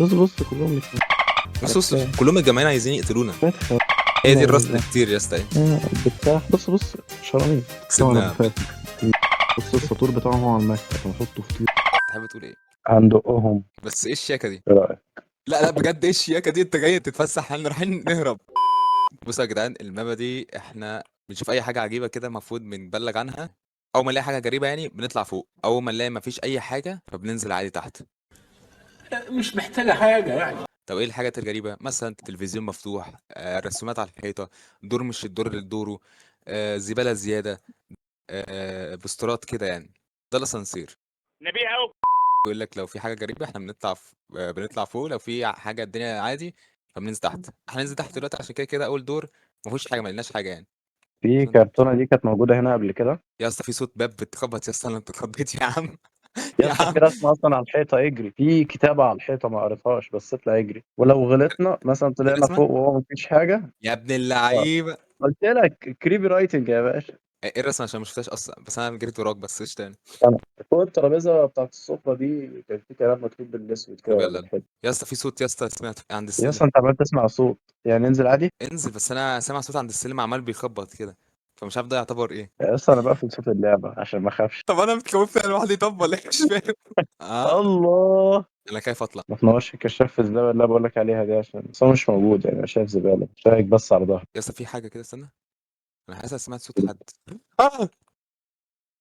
بص كلهم بص كلهم متجمعين عايزين يقتلونا. متخ هي دي الراس اللي كتير يا اسطى. بتاع بص شراني كسبنا. بص السطور بتاعهم هو على المكتب هنحطه في طير تحب تقول ايه؟ هندقهم. بس ايه الشياكه دي؟ ايه رأيك؟ لا بجد ايه الشياكه دي؟ انت جاي تتفسح، احنا رايحين نهرب. بصوا يا جدعان، المابا دي احنا بنشوف اي حاجه عجيبه كده المفروض بنبلغ عنها. اول ما نلاقي حاجه غريبه يعني بنطلع فوق، اول ما نلاقي مفيش اي حاجه فبننزل عادي تحت. مش محتاجة حاجة يعني. طب ايه الحاجات الغريبه؟ مثلا التلفزيون مفتوح، رسومات على الحيطه، دور مش الدور اللي دوره، زباله زياده، بوسترات كده يعني. ده الاسانسير. نبيع أوي. بيقول لك لو في حاجه غريبه احنا بنطلع فوق، لو في حاجه الدنيا عادي فبننزل تحت. هننزل تحت دلوقتي عشان كده كده اول دور ما فيهوش حاجه، ما لقيناش حاجه يعني. في عشان كرتونة دي كانت موجودة هنا قبل كده. يا اسطى في صوت باب بتخبط يا اسطى، انا انت اتخضيت يا عم. يا يا اسطى عم في رسمة أصلا على الحيطة، اجري في كتابة على الحيطة ما قريتهاش بس اطلع اجري، ولو غلطنا مثلا في طلعنا رسمه فوق وهو مفيش حاجة. يا ابن آه. اللعيبه. قلت لك كريبي رايتنج يا باشا. ايه الرسمه؟ عشان ما شفتهاش اصلا، بس انا جريت وراك بس ايش تاني. أنا فوق الترابيزة بتاعت السفرة دي كان في كلام مكتوب بالأسود كده طب ولا يلا بالحلو. يا اسطى، في صوت يا اسطى سمعت عند يا السلم. اسطى أنت عمال تسمع صوت يعني ننزل عادي. انزل، بس انا سامع صوت عند السلم عمال بيخبط كده، فمش عارف ده يعتبر ايه. يا اسطى أنا بقفل صوت اللعبة عشان ما أخافش. طب انا متخوف انا لوحدي، طب ولا إيه؟ مش فاهم. اه الله. انا خايف اطلع. ما تنورش الكشاف في الزاوية اللي أنا بقول لك عليها دي عشان بس هو مش موجود يعني، أنا شايف زبالة شايك بس على ظهري. يا اسطى في حاجه كده، استنى. انا حاسس سمعت صوت حد. اه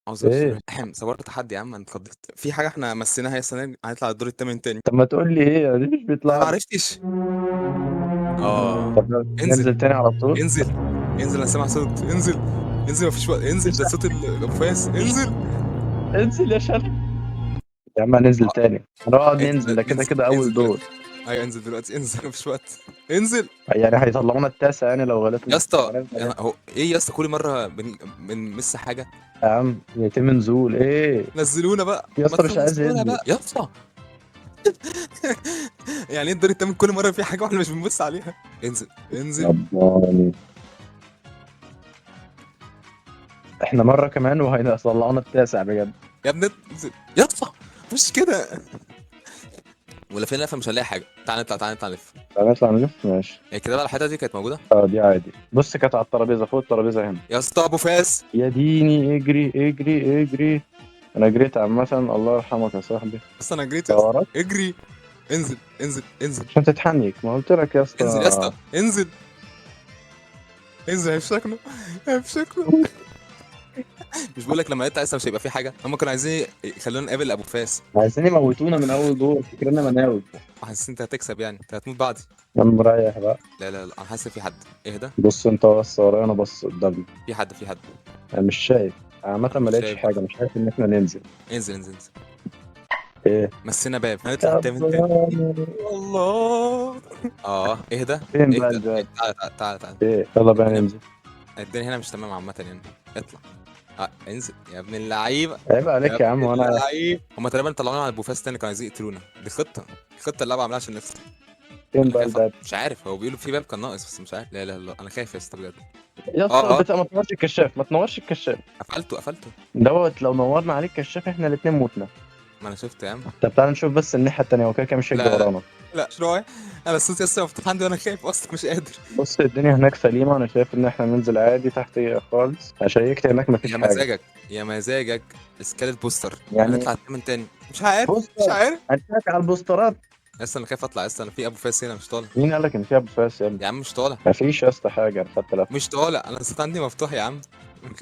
اعوذ إيه؟ بالله. صورت تحدي يا عم، انا اتخضيت في حاجه احنا مسيناها يا اسطى، هنطلع الدور الثامن تاني. طب ما تقول لي إيه؟ دي مش انا بيطلع ما لي. عرفتش. اه طب انزل ننزل تاني على طول. انزل انزل، انا سامع صوت، انزل. انزل مفيش وقت، انزل، ده صوت ابو فاس، انزل. انزل يا شرف. يا عم ننزل تاني هنقعد ننزل، ده كده انزل كده أول انزل دور. دلوقتي. ايوه انزل دلوقتي، انزل مفيش وقت. انزل يعني هيطلعونا التاسع يعني لو يا غلطنا اسطى. هنفضل يعني. هو ايه يا اسطى؟ كل مره بنمس حاجه. يا عم يتم نزول إيه؟ نزلونا بقى، يا ما اسطى مش عايز تخلصونا ينزل. بقى يا اسطى. يعني ايه الدور التامن كل مره في حاجه واحنا مش بنبص عليها؟ انزل انزل. رباني. احنا مرة كمان وهيطلعونا التاسع بجد. يا ابني انزل يا اسطى، مش كده. ولا فين لفه مش هنلاقي حاجه، تعال نطلع تعال نطلع نلف. هنطلع نلف ماشي. هي كده بقى الحته دي كانت موجوده. اه دي عادي، بص كانت على الترابيزة فوق الترابيزة هنا. يا اسطى ابو فاس. يا ديني اجري اجري اجري. انا جريت عامة، الله يرحمك يا صاحبي. بس انا جريت يا اسطى، وراك اجري. انزل انزل انزل. عشان تتحنيك، ما قلت لك يا انزل يا اسطى. اسطى انزل. انزل هيفشكنا، هيفشكنا. مش بقول لك لما لقيت اصلا مش هيبقى في حاجه، هم كانوا عايزين يخلونا نقابل ابو فاس. عايزين يموتونا من اول دور، فكرنا مناوي. حاسس انت هتكسب يعني، انت هتموت بعدي. يا عم مريح بقى. لا انا حاسس في حد. اهدى. بص انت بص ورايا انا بص قدامي. في حد. انا مش شايف. عامة انا ما مش لقيتش شايف حاجة، برضه. مش عارف ان احنا ننزل. انزل انزل انزل. ايه؟ مسينا باب، هنطلع يا التامن تاني. براني. الله. اه اهدى. فين بقى اهدى. الباب؟ تعالى. ايه يلا بقى الدنيا ننزل. الدنيا هنا مش تمام عامة يعني. اطلع. انزل يا ابن اللعيبة. عيب يا عليك يا ابن عم وانا. اللعيب، هما تقريبا طلعونا على البوفاس تاني، كانوا عايزين يقتلونا. دي خطة اللعبة عاملاها عشان نخسر. فين انا بقى خايف الباب؟ مش عارف، هو بيقولوا في باب كان ناقص بس مش عارف. لا انا خايف يا اسطى بجد. يا اسطى اه ما تنورش الكشاف، ما تنورش الكشاف. قفلته. دوت لو نورنا عليه الكشاف احنا الاتنين موتنا. ما انا شفت يا عم. طب تعالى نشوف بس الناحية التانية، هو كده كده مش هيجي لا ورانا. مش رايح. انا الصوت لسه مفتوح عندي وانا خايف اصلا مش قادر. بص الدنيا هناك سليمة، أنا شايف إن إحنا ننزل عادي تحت خالص، هشيكت هناك مفيش يا حاجة. مزاجك يا مزاجك. اسكاليت بوستر. يعني هنطلع التامن تاني، مش عارف. بص مش عارف. هنشيك على البوسترات. لسه انا خايف اطلع، لسه انا في ابو فاس هنا مش طالع. مين قال لك إن فيها بوفاس يا ابني؟ يا عم مش طالع. مفيش يا اسطى حاجة، أنا خدت لفة. مش طالع، انا الصوت عندي مفتوح يا عم.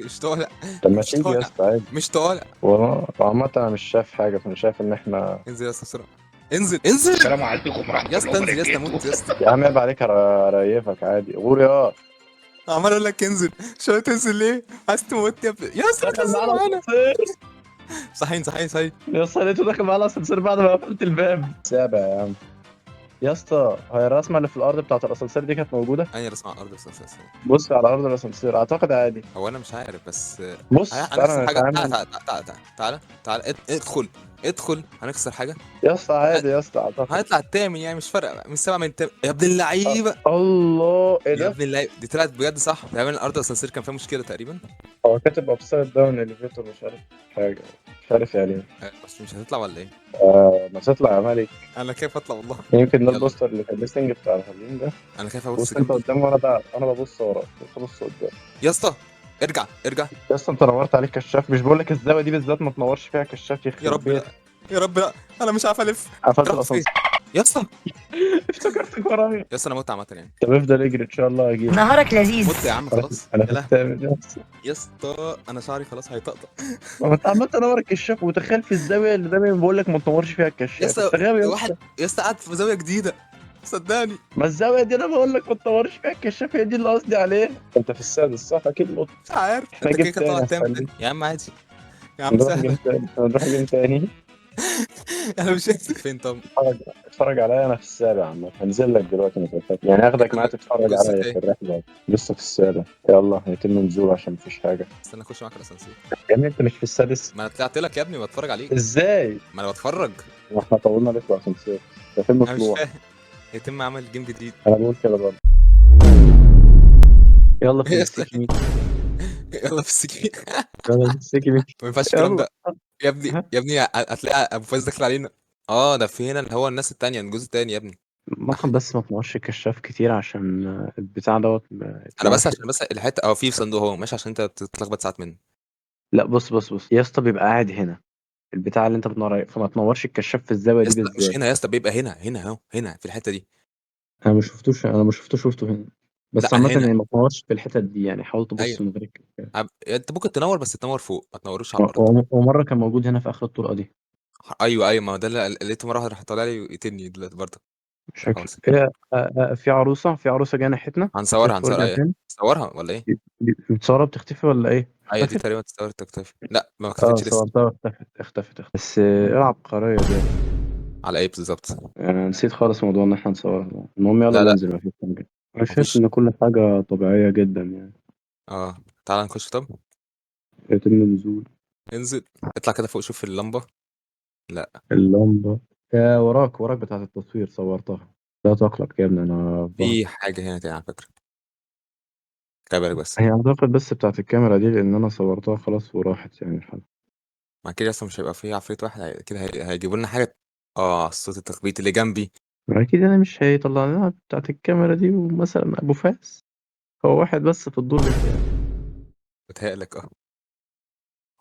مش طالع. طب ما مش تيجي يا طالع. اسطى عادي. مش طالع. وعامة أنا مش شايف حاجة، فأنا شايف إن إحنا. انزل يا اسطى بسرعه. انزل. السلام عليكم ورحمة يا الله اسطى انزل يا اسطى، وبركاته. موت يا اسطى. يا عم عيب عليك أريفك عادي غور. عمال اقول لك انزل، شويه تنزل ليه؟ عايز تموتني يا ابني يا اسطى، دخل تنزل معانا معانا. اسانسير. صحيح. يا اسطى لقيته داخل معانا اسانسير بعد ما قفلت الباب. سابع يا عم. يا اسطى هي الرسمه اللي في الارض بتاعت الاسانسير دي كانت موجوده. انا رسم على الارض بس. بص على ارض الاسانسير اعتقد عادي. هو انا مش عارف بس. بص انا احسن تعالى حاجه، نتعامل. تعالى ادخل. ادخل هنكسر حاجه. يا اسطى عادي يا اسطى اعتقد. هيطلع التامن يعني، مش فارقه، من السبعه من التامن يا ابن اللعيبه. الله ايه يا ده؟ ابن اللعيبه دي طلعت بجد صح. تقريبا الارض الاسانسير كان فيها مشكله تقريبا. هو كاتب ابسايد داون اليفيتور مش عارف حاجه، مش عارف يعني إيه. بس مش هتطلع ولا ايه؟ ما تطلع يا مالك. انا خايف اطلع والله. يمكن ده يلا البوستر اللي كان ليستنج بتاع الهجين ده. انا خايف ابص بص انت جنبي. قدام وانا ده انا ببص ورا، ببص قدام. يا اسطى ارجع ارجع. يا اسطى انت نورت عليك كشاف، مش بقول لك الزاويه دي بالذات ما تنورش فيها كشاف يا يخرب رب بيت. لا، يا رب لا، انا مش عارف الف. قفلت رحت فين؟ الاسانسير. يا اسطى، افتكرتك ورايا. يا اسطى انا مت عامه يعني. طب افضل اجري ان شاء الله هجيلك. نهارك لذيذ. مت يا عم انا خلاص انا يا في لهوي. الثامن يا اسطى. يا اسطى انا شعري خلاص هيطقطق. ما انت عمال تنور الكشاف وتخيل في الزاويه اللي دايما بقول لك ما تنورش فيها يا الكشاف، اسطى انت غبي يا واحد اسطى. يا اسطى قاعد في زاويه جديده، صدقني. ما الزاويه دي انا بقول لك ما تنورش فيها الكشاف، هي دي اللي قصدي عليها. انت في السادس صح اكيد نقطة. مش عارف احنا انت كده جيم كده طالع تاني التامن هستنى. تاني يا عم عادي. يا عم نروح جيم سهله. تاني نروح جيم تاني. انا مش عارف فين. طب اتفرج عليا انا في السابع عم هنزل لك دلوقتي مسافات يعني اخدك معايا يلا تتفرج جزء عليا في تاني. الرحله. لسه في السابع. يلا هيتم نزول عشان مفيش حاجه. استنى اخش معاك الاسانسير. يا ابني انت مش في السادس. ما انا طلعت لك يا ابني بتفرج عليك. ازاي؟ ما انا بتفرج. ما احنا طولنا لك الاسانسير. ده فيلم انا مش طلوع. فاهم. يتم عمل جيم جديد. انا بقول كده برضه. يلا في يا اسطى، السكي ميت. يلا في السكين. يلا في السكي ميت. ما ينفعش الكلام يلا. ده. يا ابني ها؟ يا ابني هتلاقي ابو فايز داخل علينا. اه ده في هنا اللي هو الناس التانية الجزء التاني يا ابني. ممكن بس ما تنورش الكشاف كتير عشان البتاع دوت ما انا بس يتنورش. عشان بس الحته في صندوق اهو ماشي، عشان انت بتتلخبط ساعات منه. لا بص يا اسطى بيبقى قاعد هنا البتاع اللي انت بتنور عليه، فما تنورش الكشاف في الزاويه يا دي اسطى مش بالذات. هنا يا اسطى، بيبقى هنا هنا اهو هنا في الحته دي. انا ما شفتوش شفته هنا. بس لا انا عامه هنا. يعني ما تنورش في الحتت دي، يعني حاول تبص ايوه. من غير الكشاف. انت ممكن تنور بس تنور فوق، ما تنوروش على الارض. ومره كان موجود هنا في اخر الطرقه دي. ايوه ايوه، ما هو ده اللي لقيته مره واحده راح طالع لي يقتلني دلوقتي برضه. شكل خلاص ايه. في عروسه جايه ناحيتنا. هنصورها تلف هنصورها وارجع ايه. تاني. صورها ولا ايه؟ متصوره بتختفي ولا ايه؟ ايوه دي اختفت. تقريبا تصور تكتفي، لا ما اه اختفتش لسه. صورتها اختفت بس ايه العبقريه دي. على ايه بالظبط؟ انا نسيت خالص موضوع ان احنا نصورها ده. المهم يلا لا لا ننزل مفيش حاجه. انا شايف مفيش. ان كل حاجه طبيعيه جدا يعني. اه تعال نخش طب. يتم النزول. انزل. اطلع كده فوق شوف اللمبه. لا اللمبة. يا وراك بتاعة التصوير صورتها. لا تقلق يا ابني أنا في ظهرك. في حاجه هنا تاني على فكره، خلي بالك بس. هي أعتقد بس بتاعة الكاميرا دي لأن أنا صورتها خلاص وراحت يعني الحال. ما كده اصلا مش هيبقى فيه عفريت واحد كده هيجيبوا لنا حاجه. اه صوت التخبيط اللي جنبي. أكيد أنا مش هيطلع لنا بتاعة الكاميرا دي ومثلا أبو فاس. هو واحد بس في الدور بتاعي. بتهيألك اه.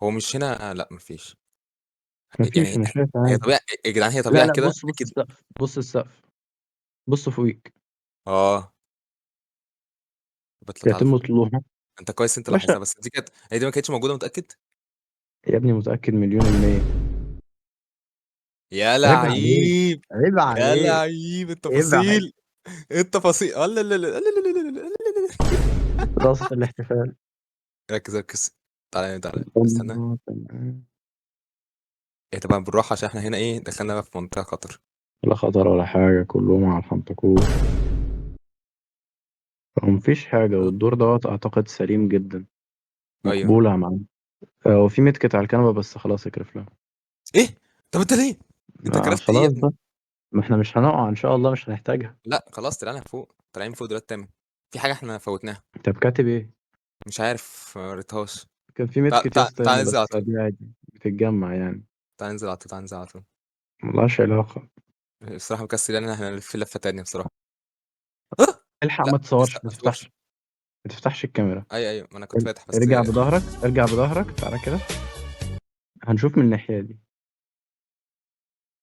هو مش هنا لا مفيش. مفيش يعني أنا شايف هي عادي. طبيعي يا جدعان، هي لا طبيعي لا كده بص اكيد. السقف، بص السقف. بص فوقيك. اه بطلع تعالى يتم فوق. طلوعها. انت كويس انت باشا. لاحظها، بس دي كانت هي دي ما كانتش موجوده متاكد. يا ابني متأكد مليون المية. يا عيب عليك. لعيب. عيب يا عليك. لعيب عيب عليك. التفاصيل. التفاصيل لا لا لا لا لا لا لا لا لا لا. رقصة الاحتفال. ركز ركز. تعالى تعالى استنى. الله تمام. ايه طبعا بالراحه عشان احنا هنا ايه دخلنا بقى في منطقه خطر. لا خطر ولا حاجة كلهم على الحنطكوش. مفيش حاجة اه والدور دوت أعتقد سليم جدا. ايوه. مقبولة يا معلم. وفي متكت على الكنبة بس خلاص اكرف لها. ايه طب انت ليه؟ انت كرفت ايه يا خلاص ابني؟ بقى. ما احنا مش هنقع إن شاء الله مش هنحتاجها. لا خلاص طلعنا فوق، طالعين فوق دلوقتي تمام. في حاجه احنا فوتناها. طب كاتب إيه؟ مش عارف ما قريتهاش. كان في تعال متكت يا تعال اسطى تعال هنا ننزل على بس طول. دي عادي بتتجمع يعني. تعال ننزل على طول تعال ننزل على طول. ملهاش علاقة. الصراحه مكسل يعني احنا نلف لفه تانيه بصراحه. آه! الحق ما لا تصورش لسه ما ما تصورش. تفتحش. ما تفتحش الكاميرا. ايوه ايوه ما انا كنت فاتح بس. ارجع بظهرك تعالى كده. هنشوف من الناحية دي.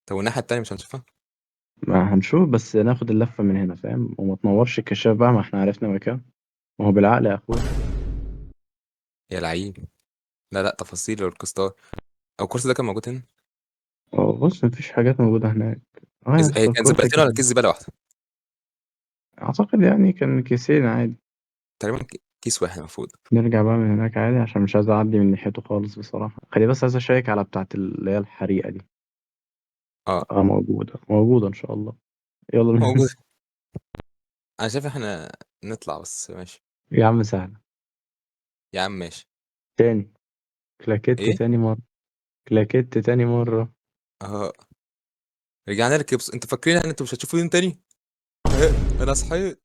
طب والناحيه التانيه مش هنشوفها؟ ما هنشوف بس ناخد اللفة من هنا فاهم وما تنورش الكشاف بقى ما احنا عرفنا مكان. ما هو بالعقل يا أخويا. يا لعيب. لا لا تفاصيل الاوركسترا. او الكورس ده كان موجود هنا. بص مفيش حاجات موجودة هناك. اه يا هي اسطى كانت الكرسي زبالتين ولا كان. كيس زباله واحده؟ اعتقد يعني كان كيسين عادي. تقريبا كيس واحد المفروض. نرجع بقى من هناك عادي عشان مش عايز اعدي من ناحيته خالص بصراحة. خلي بس عايز اشيك على بتاعة اللي هي الحريقة دي. اه موجودة ان شاء الله. يلا موجود. ننزل. انا شايف احنا نطلع بس ماشي. يا عم سهلة. يا عم ماشي. تاني. كلاكيت ايه تاني مرة. كلاكيت تاني مرة. اه رجعنا لك يا انتوا فاكرين ان انتوا مش هتشوفوا يوم تاني؟ انا صحيت.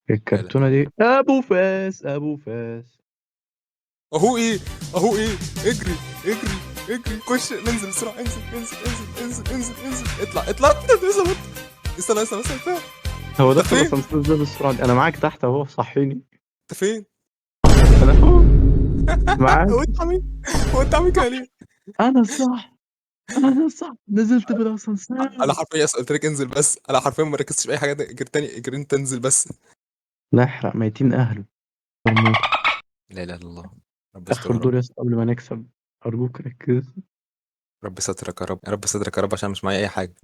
لا لا الكرتونة دي ابو فاس ابو فاس. اهو ايه، اهو ايه، اجري اجري اجري، خش ننزل بسرعه، انزل انزل انزل انزل انزل انزل، اطلع اطلع استنى استنى استنى استنى. هو انت دخل فين؟ الاسانسير ده بالسرعة دي؟ انا معاك تحت اهو، صحيني. انت فين؟ انا اهو معاك. هو انت عامل، هو انت عامل كده ليه؟ انا صح، انا صح، نزلت بالاسانسير. انا حرفيا قلت لك انزل بس، انا حرفيا ما ركزتش في اي حاجه غير تاني غير انت انزل بس. لا احرق ميتين اهله. مرموط. لا اله الا الله. رب اخر استر يا رب. دور يا اسطى قبل ما نكسب، ارجوك ركز. رب سترك يا رب، يا رب صدرك يا رب، عشان مش معايا اي حاجه.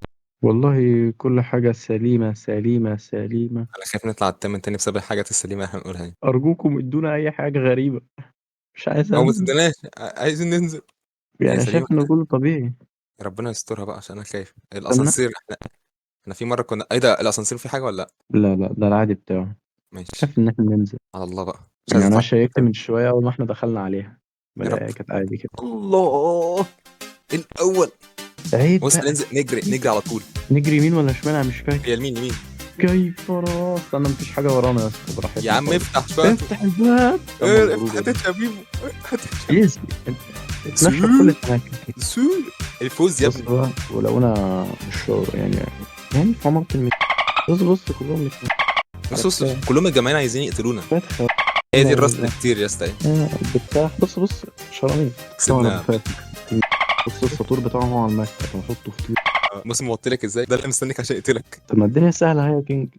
والله كل حاجة سليمة سليمة سليمة. انا خايف نطلع التامن تاني بسبب الحاجات السليمه اللي احنا بنقولها دي. ارجوكم ادونا اي حاجة غريبة، مش عايز او ما انزل. صدقناش، عايزين ننزل. يعني هي أنا سليمه. شايف انه كله طبيعي. ربنا يسترها بقى عشان انا خايف استنى. الاسانسير. احنا في مره كنا ايه ده، الاسانسير في حاجه ولا لا؟ لا لا، ده العادي بتاعه. ماشي. خاف ان احنا ننزل. على الله بقى، مش عايز يعني انا اطلع. شيكت من شوية اول ما احنا دخلنا عليها، يا رب. بلاقيها كانت عادي كده. الله الاول. عيب بص بقى. ننزل نجري نجري على طول. نجري يمين ولا شمال؟ انا مش فاكر. هي يمين يمين. كيف راس؟ استنى، مفيش حاجة ورانا يا اسطى، براحتنا يا عم خالص. افتح شويه. افتح الباب. تم افتح الخروج يا حتت يا بيبو. يس. اتمشى في كل الاماكن. سول الفوز يا بص ابني. بقى، ولو انا مش يعني، يعني في عمارة بص بص كلهم بص بص كلهم الجماعين عايزين يقتلونا. هي دي الراس اللي كتير يا اسطى. بتاع. بص بص شرانيط. كسبنا. بص السطور بتاعهم هو على المكتب، نحطه في طيور. بص موطي لك ازاي، ده اللي مستنيك عشان يقتلك. طب ما الدنيا سهلة اهي يا كينج.